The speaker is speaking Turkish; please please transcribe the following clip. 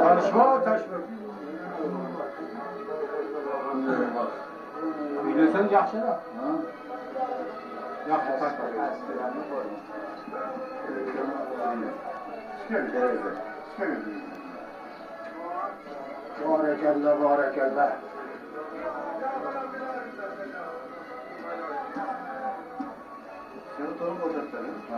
Karışma taşma. Bilirsen yaxşı da. Yaxşı taşma. Barakallah, barakallah. Senin torun olacak senin.